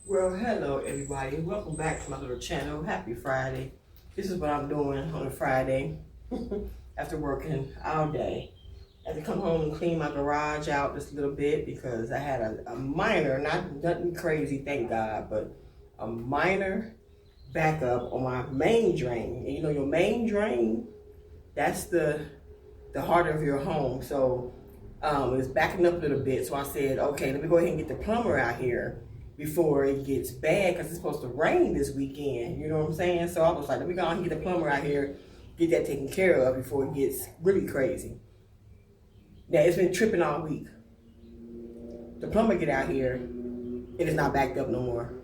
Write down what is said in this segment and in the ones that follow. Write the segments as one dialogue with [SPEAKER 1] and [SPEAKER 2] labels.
[SPEAKER 1] Well, hello everybody. Welcome back to my little channel. Happy Friday. This is what I'm doing on a Friday after working all day. I had to come home and clean my garage out just a little bit because I had a minor, nothing crazy, thank God, but a minor backup on my main drain. And you know your main drain, that's the heart of your home. So it was backing up a little bit. So I said, okay, let me go ahead and get the plumber out here before it gets bad because it's supposed to rain this weekend. You know what I'm saying? So I was like, let me go and get the plumber out here, get that taken care of before it gets really crazy. Now, it's been tripping all week. The plumber get out here, it is not backed up no more.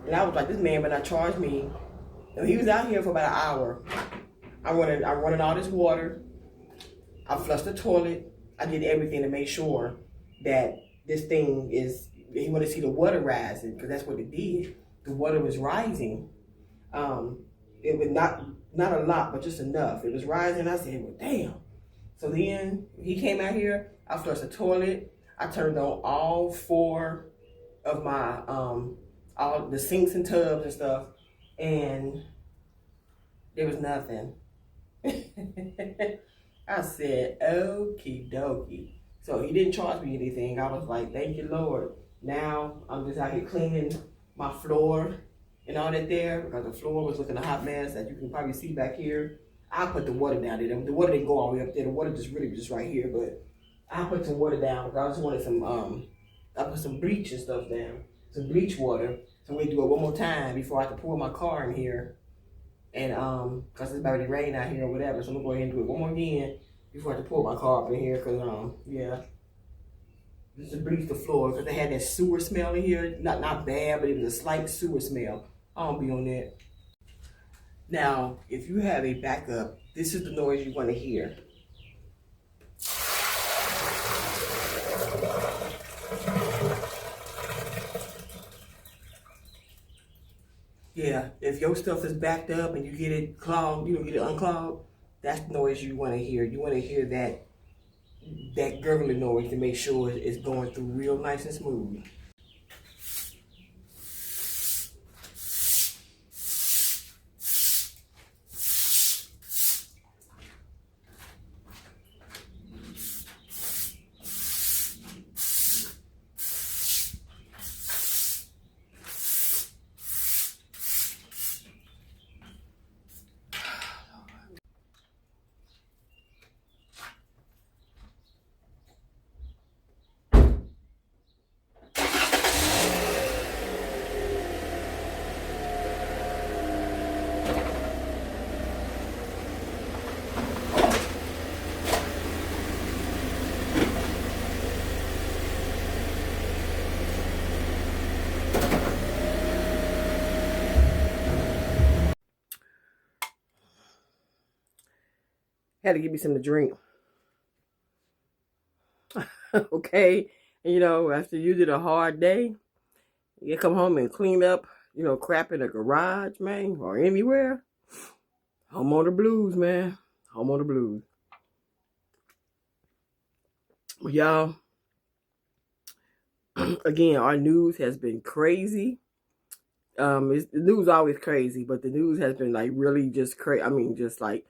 [SPEAKER 1] And I was like, this man better not charge me. And he was out here for about an hour. I'm running all this water. I flushed the toilet. I did everything to make sure that this thing is, he wanted to see the water rising because that's what it did. The water was rising. It was not a lot, but just enough. It was rising. I said, well, damn. So then he came out here. I flushed the toilet. I turned on all four of my, all the sinks and tubs and stuff. And there was nothing. I said, okie dokie. So he didn't charge me anything. I was like, thank you, Lord. Now I'm just out here cleaning my floor and all that there because the floor was looking a hot mess, as you can probably see back here. I put the water down there. The water didn't go all the way up there. The water just really was just right here, but I put some water down because I just wanted some, I put some bleach and stuff down, some bleach water. So we'll do it one more time before I have to pour my car in here. And cause it's about to rain out here or whatever, so I'm gonna go ahead and do it one more again before I have to pull my car up in here. Cause yeah, just to bleach the floor because they had that sewer smell in here. Not bad, but it was a slight sewer smell. I don't be on that. Now, if you have a backup, this is the noise you want to hear. Yeah, if your stuff is backed up and you get it clogged, you don't get it unclogged, that's the noise you want to hear. You want to hear that gurgling noise to make sure it's going through real nice and smooth. Had to give me something to drink. Okay, and, you know, after you did a hard day, you come home and clean up, you know, crap in the garage, man, or anywhere. Homeowner Blues, man. Homeowner Blues. Well, y'all, again, our news has been crazy. The news is always crazy, but the news has been like really just crazy. I mean, just like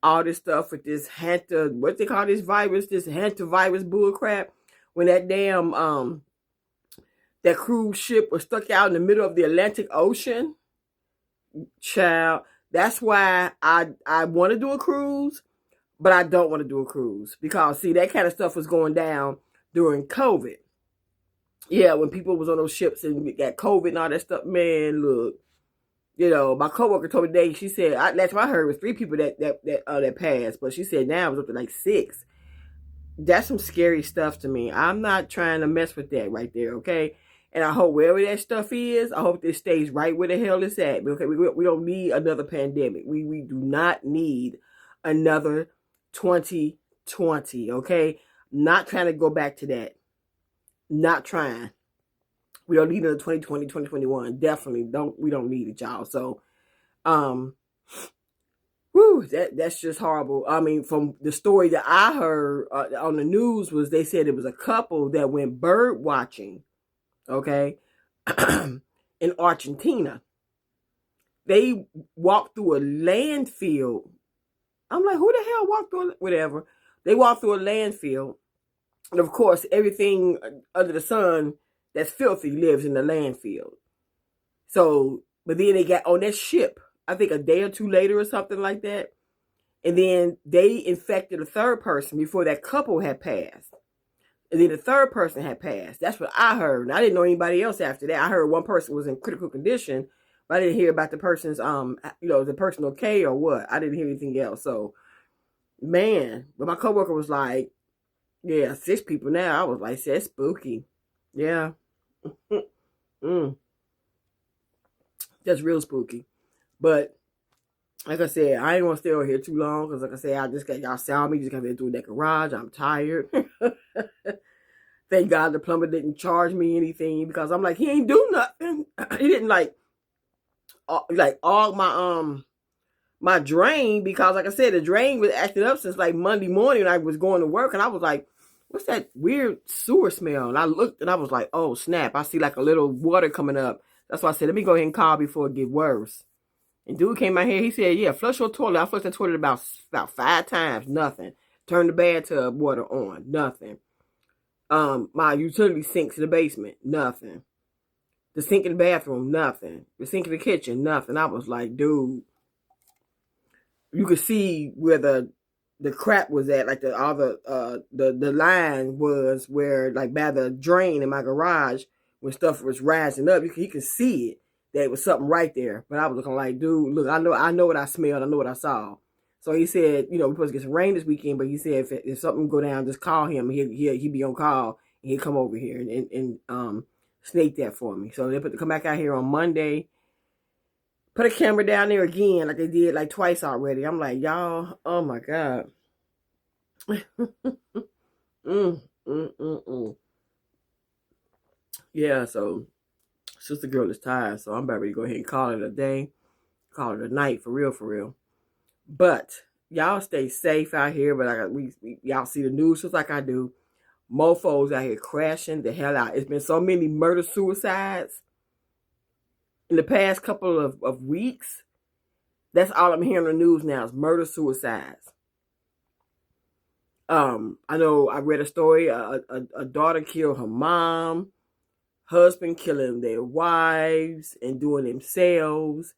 [SPEAKER 1] all this stuff with this what they call this virus, this hantavirus bullcrap. When that damn that cruise ship was stuck out in the middle of the Atlantic Ocean, child. That's why I want to do a cruise, but I don't want to do a cruise because see that kind of stuff was going down during COVID. Yeah, when people was on those ships and got COVID and all that stuff, man, look, you know, my coworker told me today, she said, that's what I heard was 3 people that passed, but she said now it was up to like 6. That's some scary stuff to me. I'm not trying to mess with that right there, okay? And I hope wherever that stuff is, I hope it stays right where the hell it's at. Okay, we don't need another pandemic. We do not need another 2020, okay? Not trying to go back to that. Not trying. We don't need another 2020, 2021. Definitely we don't need it, y'all. So, that's just horrible. I mean, from the story that I heard on the news was they said it was a couple that went bird watching okay? In Argentina. They walked through a landfill. I'm like, who the hell walked through whatever? They walked through a landfill. And of course, everything under the sun that's filthy lives in the landfill. So, but then they got on that ship, I think a day or two later or something like that. And then they infected a third person before that couple had passed. And then the third person had passed. That's what I heard. And I didn't know anybody else after that. I heard one person was in critical condition, but I didn't hear about the person's, the person okay or what. I didn't hear anything else. So, man, but my coworker was like, yeah, 6 people now. I was like, that's spooky. Yeah. That's real spooky. But like I said, I ain't gonna stay over here too long because, like I said, I just got y'all saw me just got to do that garage. I'm tired. Thank God the plumber didn't charge me anything because I'm like, he ain't do nothing. He didn't like all my drain because, like I said, the drain was acting up since like Monday morning when I was going to work, and I was like, what's that weird sewer smell? And I looked and I was like, oh snap, I see like a little water coming up. That's why I said, let me go ahead and call before it get worse. And dude came out here, he said, yeah, flush your toilet. I flushed the toilet about 5 times, nothing. Turned the bathtub water on, nothing. My utility sinks in the basement, nothing. The sink in the bathroom, nothing. The sink in the kitchen, nothing. I was like, dude, you could see where the crap was at, like the line was where, like, by the drain in my garage when stuff was rising up. He could see it. There was something right there. But I was looking like, dude, look, I know what I smelled. I know what I saw. So he said, we're supposed to get some rain this weekend, but he said if something go down, just call him. He'll be on call, and he'll come over here and snake that for me. So they come back out here on Monday, put a camera down there again, like they did like twice already. I'm like, y'all, oh my God. Yeah, so sister girl is tired, so I'm about ready to go ahead and call it a day, call it a night, for real. But y'all stay safe out here. But y'all see the news just like I do. Mofos out here crashing the hell out. It's been so many murder suicides in the past couple of weeks. That's all I'm hearing on the news now is murder suicides. I know I read a story. A daughter killed her mom. Husband killing their wives and doing themselves.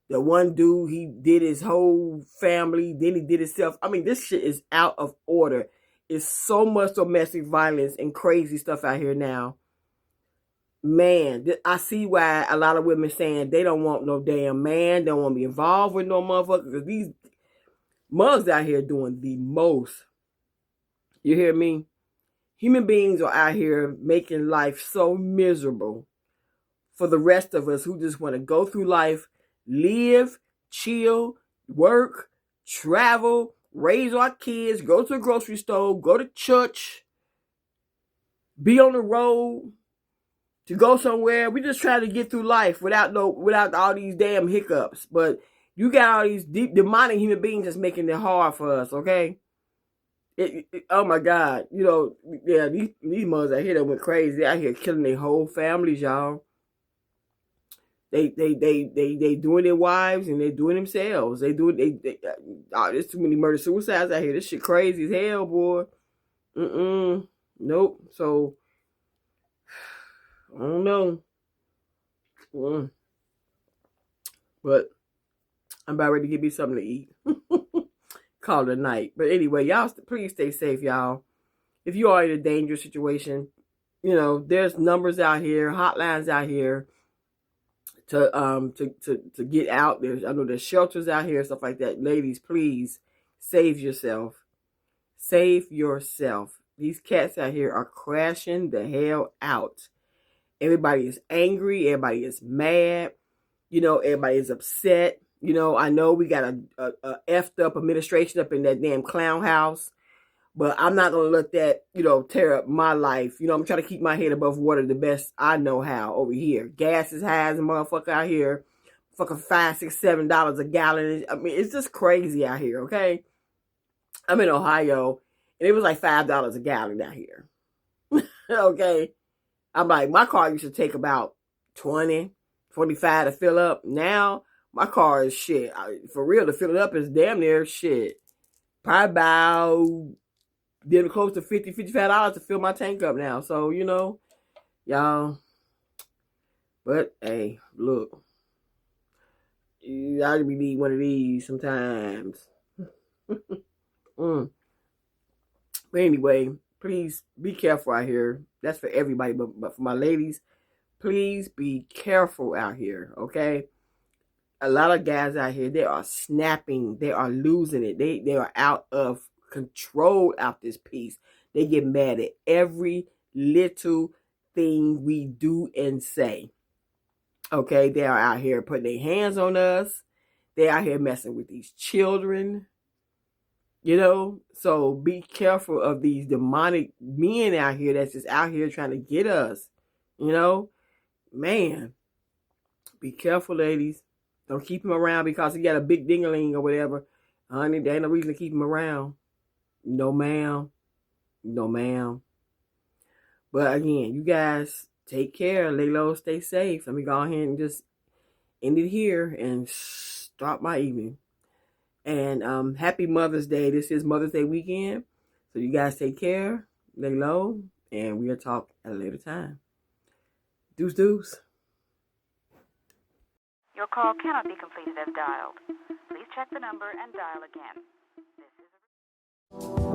[SPEAKER 1] The one dude, he did his whole family, then he did himself. I mean, this shit is out of order. It's so much domestic violence and crazy stuff out here now. Man, I see why a lot of women saying they don't want no damn man, they don't want to be involved with no motherfucker, because these mugs out here doing the most. You hear me? Human beings are out here making life so miserable for the rest of us who just want to go through life, live, chill, work, travel, raise our kids, go to the grocery store, go to church, be on the road, to go somewhere. We just try to get through life without all these damn hiccups. But you got all these deep demonic human beings that's making it hard for us, okay? Oh my God. Yeah, these mothers out here that went crazy. They out here killing their whole families, y'all. They doing their wives and they doing themselves. There's too many murder suicides out here. This shit crazy as hell, boy. Nope. So I don't know. But I'm about ready to give me something to eat. Call it a night. But anyway, y'all please stay safe, y'all. If you are in a dangerous situation, there's numbers out here, hotlines out here to get out. I know there's shelters out here, stuff like that. Ladies, please save yourself. Save yourself. These cats out here are crashing the hell out. Everybody is angry. Everybody is mad. Everybody is upset. I know we got a effed up administration up in that damn clown house, but I'm not going to let that, tear up my life. I'm trying to keep my head above water the best I know how over here. Gas is high as a motherfucker out here. Fucking $5, $6, $7 a gallon. I mean, it's just crazy out here, okay? I'm in Ohio, and it was like $5 a gallon out here. Okay? I'm like, my car used to take about 20, 45 to fill up. Now, my car is shit. For real, to fill it up is damn near shit. Probably about getting close to $50, $55 to fill my tank up now. So, you know, y'all. But, hey, look. Y'all be need one of these sometimes. But anyway, please be careful out here. That's for everybody, but for my ladies, please be careful out here, okay? A lot of guys out here, they are snapping. They are losing it. They are out of control out this piece. They get mad at every little thing we do and say. Okay, they are out here putting their hands on us. They out here messing with these children. You know, so be careful of these demonic men out here that's just out here trying to get us. You know, man, be careful, ladies. Don't keep him around because he got a big dingaling or whatever. Honey, there ain't no reason to keep him around. No, ma'am. No, ma'am. But again, you guys take care. Lay low, stay safe. Let me go ahead and just end it here and start my evening. And happy Mother's Day. This is Mother's Day weekend. So you guys take care. Lay low. And we'll talk at a later time. Deuce, deuce.
[SPEAKER 2] Your call cannot be completed as dialed. Please check the number and dial again. This is